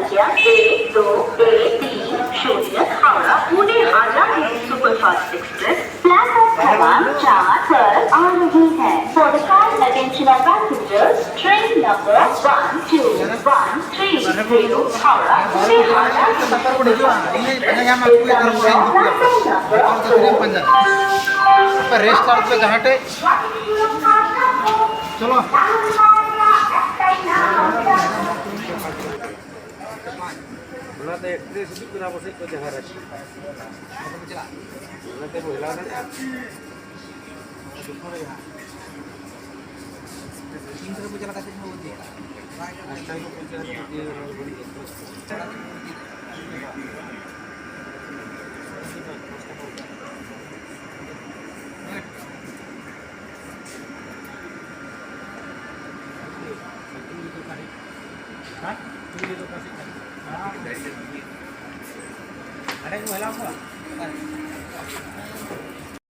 संख्या 1213 Howrah Pune Azad Hind superfast express platform क्रमांक 4 पर आ रही है। For the kind attention of passengers, train number 12130 Howrah Pune Azad Hind rest करते घाटे चलो बोलाते एक्ट्रेस भी पूरा बसे को जगह रखी बोलाते बोला ना तीन तरफ चला करते हैं वो दिया अच्छा को पूछा ada yang mau